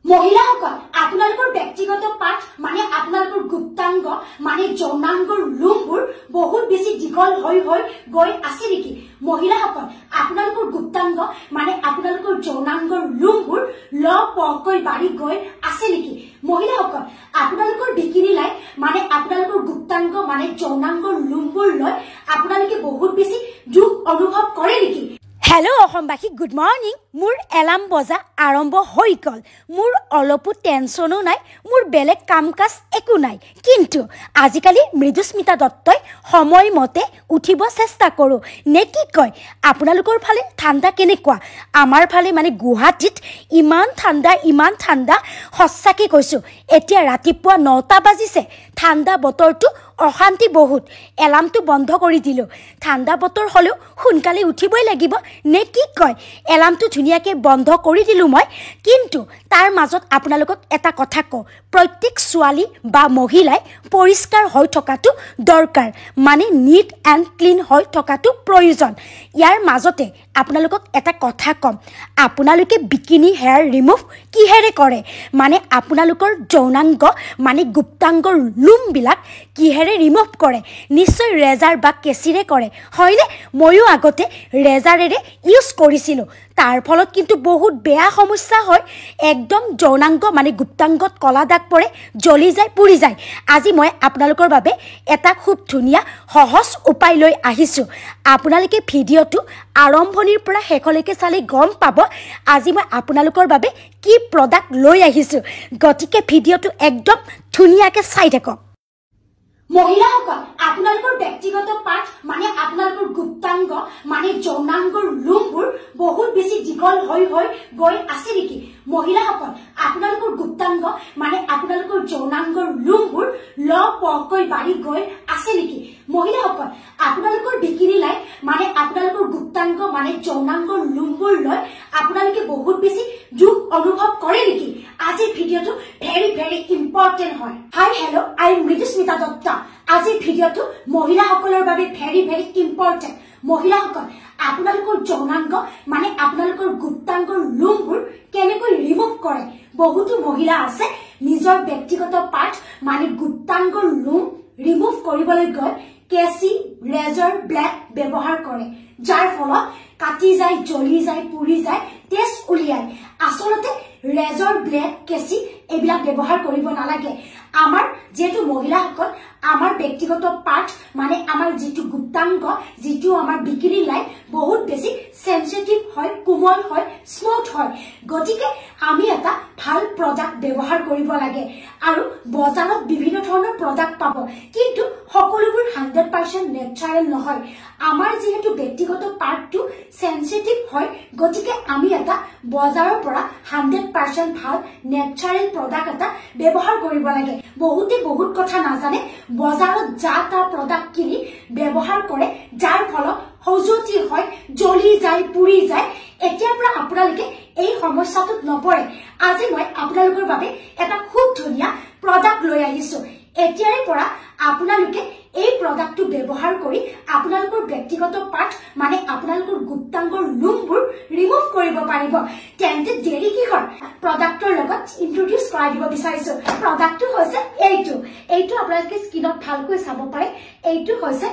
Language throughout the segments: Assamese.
মহিলাসকল আপোনালোকৰ ব্যক্তিগত পাৰ্ট মানে আপোনালোকৰ গুপ্তাংগ মানে যৌনাংগৰ লুমবোৰ বহুত বেছি দীঘল হৈ গৈ আছে নেকি মহিলাসকল আপোনালোকৰ গুপ্তাংগ মানে আপোনালোকৰ যৌনাংগৰ লুমবোৰ লপকৈ বাঢ়ি গৈ আছে নেকি মহিলাসকল আপোনালোকৰ বিকিনি লাইন মানে আপোনালোকৰ গুপ্তাংগ মানে যৌনাংগৰ লুমবোৰ লৈ আপোনালোকে বহুত বেছি দুখ অনুভৱ কৰে নেকি Hello অসমবাসী গুড মৰ্নিং মোৰ এলাৰ্ম বজা আৰম্ভ হৈ গল মোৰ অলপো টেনচনো নাই মোৰ বেলেগ কাম কাজ একো নাই কিন্তু আজিকালি মৃদুস্মিতা দত্তই সময়মতে উঠিব চেষ্টা কৰো নে কি কয় আপোনালোকৰ ফালে ঠাণ্ডা কেনেকুৱা আমাৰ ফালে মানে গুৱাহাটীত ইমান ঠাণ্ডা সঁচাকৈ কৈছো এতিয়া ৰাতিপুৱা 9টা বাজিছে ঠাণ্ডা বতৰটো অশান্তি বহুত এলাৰ্মটো বন্ধ কৰি দিলো ঠাণ্ডা বতৰ হলেও সোনকালে উঠিবই লাগিব নে কি কয় এলাৰ্মটো ধুনিয়াকৈ বন্ধ কৰি দিলো মই কিন্তু তাৰ মাজত আপোনালোকক এটা কথা কওঁ প্ৰত্যেক ছোৱালী বা মহিলাই পৰিষ্কাৰ হৈ থকাটো দৰকাৰ মানে নিট এণ্ড ক্লিন হৈ থকাটো প্ৰয়োজন ইয়াৰ মাজতে আপোনালোকক এটা কথা কম আপোনালোকে বিকিনি হেয়াৰ ৰিমুভ কিহেৰে কৰে মানে আপোনালোকৰ যৌনাংগ মানে গুপ্তাংগৰ লুমবিলাক কিহেৰে ৰিমুভ কৰে নিশ্চয় ৰেজাৰ বা কেচিৰে কৰে হয়নে ময়ো আগতে ৰেজাৰেৰে ইউজ কৰিছিলোঁ তাৰ ফলত কিন্তু বহুত বেয়া সমস্যা হয় একদম যৌনাংগ মানে গুপ্তাংগত কলা দাগ পৰে জ্বলি যায় পুৰি যায় আজি মই আপোনালোকৰ বাবে এটা খুব ধুনীয়া সহজ উপায় লৈ আহিছোঁ আপোনালোকে ভিডিঅ'টো আৰম্ভণিৰ পৰা শেষলৈকে চালে গম পাব আজি মই আপোনালোকৰ বাবে কি প্ৰডাক্ট লৈ আহিছোঁ গতিকে ভিডিঅ'টো একদম ধুনীয়াকৈ চাই থাকক মহিলাসকল আপোনালোকৰ ব্যক্তিগত পাৰ্ট মানে আপোনালোকৰ গুপ্তাংগ মানে যৌনাংগৰ লুমবোৰ বহুত বেছি দীঘল হৈ গৈ আছে নেকি মহিলাসকল আপোনালোকৰ গুপ্তাংগ মানে আপোনালোকৰ যৌনাংগৰ লুমবোৰ লপকৈ বাঢ়ি গৈ আছে নেকি মহিলাসকল আপোনালোকৰ বিকিনি লাইন মানে আপোনালোকৰ গুপ্তাংগ মানে যৌনাংগৰ লুমবোৰ লৈ আপোনালোকে বহুত বেছি দুখ অনুভৱ কৰে নেকি আজি ভিডিঅ'টো ভেৰি ইম্পৰ্টেণ্ট হয় hi hello I am Mridusmita Dutta আজি ভিডিঅ'টো মহিলাসকলৰ বাবে ভেৰি ইম্পৰ্টেণ্ট মহিলাসকল আপোনালোকৰ যৌনাংগ মানে আপোনালোকৰ গুপ্তাংগৰ লুমবোৰ কেনেকৈ ৰিমুভ কৰে বহুতো মহিলা আছে নিজৰ ব্যক্তিগত পাৰ্ট মানে গুপ্তাংগৰ লুম ৰিমুভ কৰিবলৈ গৈ কেচি ৰেজাৰ ব্লেড ব্যৱহাৰ কৰে যাৰ ফলত কাটি যায় জ্বলি যায় পুৰি যায় তেজ উলিয়ায় আচলতে ৰেজাৰ ব্লেড কেচি এইবিলাক ব্যৱহাৰ কৰিব নালাগে আমাৰ যেটো মহিলাসকল আমাৰ ব্যক্তিগত পাৰ্ট মানে আমাৰ যেটো গুপ্তাংগ যেটো আমাৰ বিকিনি লাইন বহুত বেছি সেনসিটিভ হয় কোমল হয় স্মুথ হয় গতিকে আমি এটা ভাল প্ৰডাক্ট ব্যৱহাৰ কৰিব লাগে আৰু বজাৰত বিভিন্ন ধৰণৰ প্ৰডাক্ট পাব কিন্তু সকলোবোৰ 100% নেচাৰেল নহয় আমাৰ যেহেতু ব্যক্তিগত পাৰ্টটো সেনসিটিভ হয় গতিকে আমি এটা বজাৰৰ পৰা 100% ভাল নেচাৰেল প্ৰডাক্ট এটা ব্যৱহাৰ কৰিব লাগে বহুতে বহুত কথা নাজানে বজাৰত যা তা প্ৰডাক্ট কিনি ব্যৱহাৰ কৰে যাৰ ফলত হজতি হয় জ্বলি যায় পুৰি যায় এতিয়াৰ পৰা আপোনালোকে এই সমস্যাটোত নপৰে আজি মই আপোনালোকৰ বাবে এটা খুব ধুনীয়া প্ৰডাক্ট লৈ আহিছো এতিয়াৰে পৰা আপোনালোকে এই প্ৰডাক্টটো ব্যৱহাৰ কৰি আপোনালোকৰ ব্যক্তিগত পাৰ্ট মানে আপোনালোকৰ গুপ্তাংগৰ লুমবোৰ ৰিমুভ কৰিব পাৰিব তেন্তে দেৰি কি হয় প্ৰডাক্টৰ লগত ইন্ট্ৰোডিউস কৰাই দিব বিচাৰিছো প্ৰডাক্টটো হৈছে এইটো আপোনালোকে স্কিনত ভালকৈ চাব পাৰে এইটো হৈছে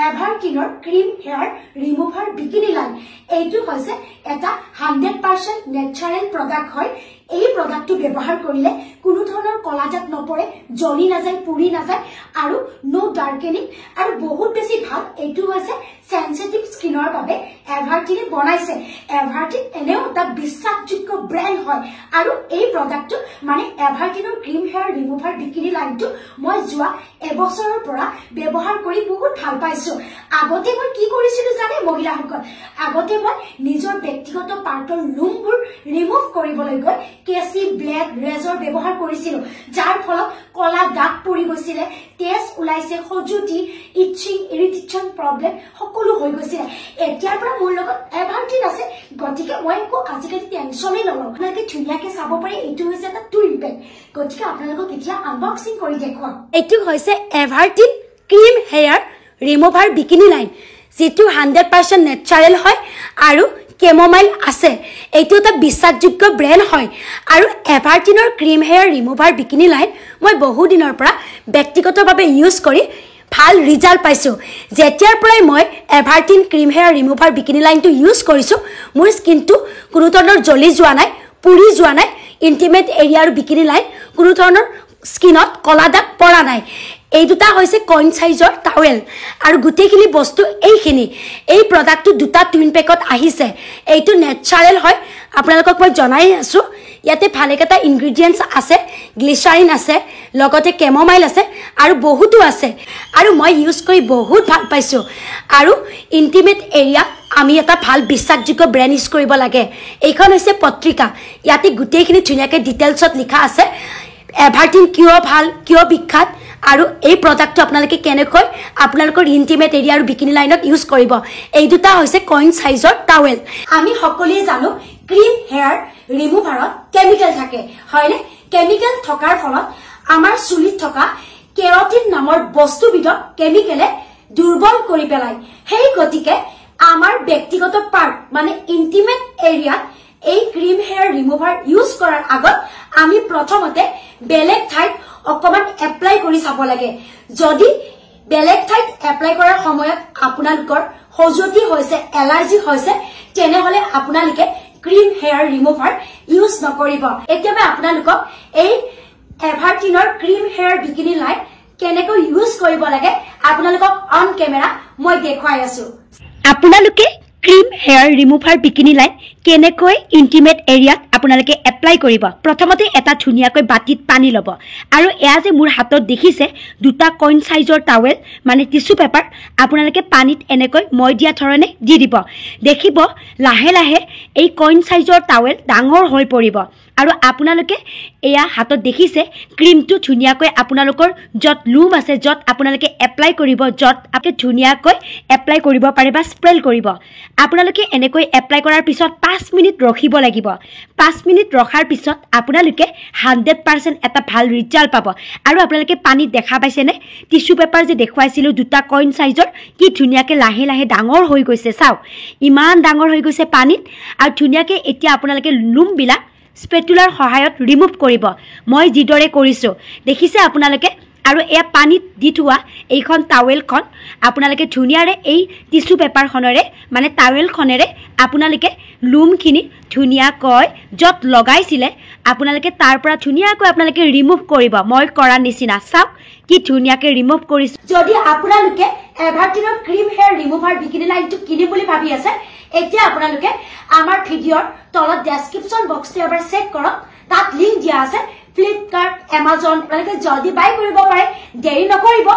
এভাৰটিনৰ cream hair remover bikini line এইটো হৈছে এটা 100% নেচাৰেল প্ৰডাক্ট হয় এই প্ৰডাক্টটো ব্যৱহাৰ কৰিলে কোনো ধৰণৰ কলা দাগ নপৰে জ্বলি নাযায় পুৰি নাযায় আৰু নো ডাৰ্কেনিং আৰু বহুত বেছি ভাল এইটো হৈছে সেনসিটিভ স্কিনৰ বাবে এভাৰটিনে বনাইছে এভাৰটিন এনেও এটা বিশ্বাসযোগ্য ব্ৰেণ্ড হয় আৰু এই প্ৰডাক্টটো মানে এভাৰটিনৰ ক্ৰীম হেয়াৰ ৰিমুভাৰ বিকিনি লাইনটো মই যোৱা এবছৰৰ পৰা ব্যৱহাৰ কৰি বহুত ভাল পাইছো আগতে মই কি কৰিছিলো জানে মহিলাসকল আগতে মই নিজৰ ব্যক্তিগত পাৰ্টৰ লুমবোৰ ৰিমুভ কৰিবলৈ গৈ কেচি ব্লেড ৰেজৰ ব্যৱহাৰ কৰিছিলো যাৰ ফলত কলা দাগ পৰি গৈছিল তেজ উলাইছে হজুতি ইচিং ইৰিটেশন প্ৰবলেম সকলো হৈ গৈছিল এতিয়াৰ পৰা মোৰ লগত এভাৰটিন আছে গতিকে মই একো আজিকালি টেনচনেই নলওঁ আপোনালোকে ধুনীয়াকৈ চাব পাৰে এইটো হৈছে এটা টু ইম্পেক্ট গতিকে আপোনালোকক এতিয়া আনবক্সিং কৰি দেখুৱাম এইটো হৈছে Evertin cream hair remover bikini line যেটো 100% নেচাৰেল হয় আৰু কেমোমাইল আছে এইটো এটা বিশ্বাসযোগ্য ব্ৰেণ্ড হয় আৰু এভাৰটিনৰ cream hair remover bikini line মই বহু দিনৰ পৰা ব্যক্তিগতভাৱে ইউজ কৰি ভাল ৰিজাল্ট পাইছোঁ যেতিয়াৰ পৰাই মই এভাৰটিন ক্ৰীম হেয়াৰ ৰিমুভাৰ বিকিনি লাইনটো ইউজ কৰিছোঁ মোৰ স্কিনটো কোনো ধৰণৰ জ্বলি যোৱা নাই পুৰি যোৱা নাই ইণ্টিমেট এৰিয়াৰ বিকিনি লাইন কোনো ধৰণৰ স্কিনত কলা দাগ পৰা নাই এই দুটা হৈছে কইন সাইজৰ টাৱেল আৰু গুটেখিনি বস্তু এইখিনি এই প্ৰডাক্টটো দুটা টুইন পেকত আহিছে এইটো নেচাৰেল হয় আপোনালোকক মই জনাই আছো ইয়াতে ভালেকেটা ইনগ্ৰেডিয়েন্টস আছে গ্লিচাৰিন আছে লগতে কেমোমাইল আছে আৰু বহুতো আছে আৰু মই ইউজ কৰি বহুত ভাল পাইছো আৰু ইন্টিমেট এৰিয়া আমি এটা ভাল বিশ্বাসযোগ্য ব্ৰেণ্ড ইউজ কৰিব লাগে এইখন হৈছে পত্ৰিকা ইয়াতে গুটেখিনি ধুনিয়াকে ডিটেইলছত লিখা আছে এভাৰটিন কিয় ভাল কিয় বিখ্যাত আৰু এই প্ৰডাক্টটো আপোনালোকে কেনেকৈ আপোনালোকৰ ইন্টিমেট এৰিয়া আৰু বিকিনি লাইনত ইউজ কৰিব এই দুটা হৈছে কইন সাইজৰ টাৱেল আমি সকলোৱে জানো ক্ৰীম হেয়াৰ ৰিমুভাৰত কেমিকেল থাকে হয়নে কেমিকেল থকাৰ ফলত আমাৰ চুলিত থকা কেৰাটিন নামৰ বস্তুবিধক কেমিকেলে দুৰ্বল কৰি পেলায় সেই গতিকে আমাৰ ব্যক্তিগত পাৰ্ট মানে ইন্টিমেট এৰিয়াত এই ক্ৰীম হেয়াৰ ৰিমুভাৰ ইউজ কৰাৰ আগত আমি প্ৰথমতে বেলেগ ঠাইত অকমান এপ্লাই কৰি চাব লাগে যদি বেলেগ ঠাইত এপ্লাই কৰাৰ সময়ত আপোনালোকৰ খজুৱতি হৈছে এলাৰ্জি হৈছে তেনেহলে আপোনালোকে ক্ৰীম হেয়াৰ ৰিমুভাৰ ইউজ নকৰিব এতিয়া মই আপোনালোকক এই এভাৰটিনৰ ক্ৰীম হেয়াৰ বিকিনি লাইন কেনেকৈ ইউজ কৰিব লাগে আপোনালোকক অন কেমেৰা মই দেখুৱাই আছো আপোনালোকে cream hair remover bikini line কেনেকৈ ইন্টিমেট এৰিয়াত আপোনালোকে এপ্লাই কৰিব প্ৰথমতে এটা ধুনিয়াকৈ বাটিত পানী লব আৰু এয়া যে মোৰ হাতত দেখিছে দুটা কইন সাইজৰ টাৱেল মানে টিস্যু পেপাৰ আপোনালোকে পানীত এনেকৈ মই দিয়া ধৰণে দি দিব দেখিব লাহে লাহে এই কইন সাইজৰ টাৱেল ডাঙৰ হৈ পৰিব আৰু আপোনালোকে এয়া হাতত দেখিছে ক্ৰীমটো ধুনিয়াকৈ আপোনালোকৰ যত লুম আছে যত আপোনালোকে এপ্লাই কৰিব যত আপে ধুনিয়াকৈ এপ্লাই কৰিব পাৰে বা স্প্ৰেল কৰিব আপোনালোকে এনেকৈ এপ্লাই কৰাৰ পিছত 5 মিনিট ৰখিব লাগিব 5 মিনিট ৰখাৰ পিছত আপোনালোকে 100% এটা ভাল ৰিজাল্ট পাব আৰু আপোনালোকে পানীত দেখা পাইছে নে টিস্যু পেপাৰ যে দেখুৱাইছিল দুটা কইন সাইজৰ কি ধুনিয়াকৈ লাহে লাহে ডাঙৰ হৈ গৈছে চাও ইমান ডাঙৰ হৈ গৈছে পানীত আৰু ধুনিয়াকৈ এতিয়া আপোনালোকে লুম বিলা স্পেটুলাৰ সহায়ত ৰিমুভ কৰিব মই জিদৰে কৰিছো দেখিছে আপোনালোকে আৰু এয়া পানীত দি থোৱা এইখন টাৱেলখন আপোনালোকে ধুনিয়াৰে এই টিস্যু পেপাৰখনৰে মানে টাৱেলখনেৰে আপোনালোকে লুমখিনি ধুনিয়াকৈ যত লগাইছিলে আপোনালোকে তাৰ পৰা ধুনিয়াকৈ আপোনালোকে ৰিমুভ কৰিব মই কৰা নিচিনা চাওক কি ধুনিয়াকৈ ৰিমুভ কৰিছো যদি আপোনালোকে এভাৰটিনৰ ক্ৰীম হেয়াৰ ৰিমুভাৰ বিকিনি লাইনটো কিনিম বুলি ভাবি আছে এতিয়া আপোনালোকে আমাৰ ভিডিঅ'ৰ তলত ডেসক্ৰিপচন বক্সটো এবাৰ চেক কৰক তাত লিংক দিয়া আছে ফ্লিপকাৰ্ট এমাজন আপোনালোকে জলদি বাই কৰিব পাৰে দেৰি নকৰিব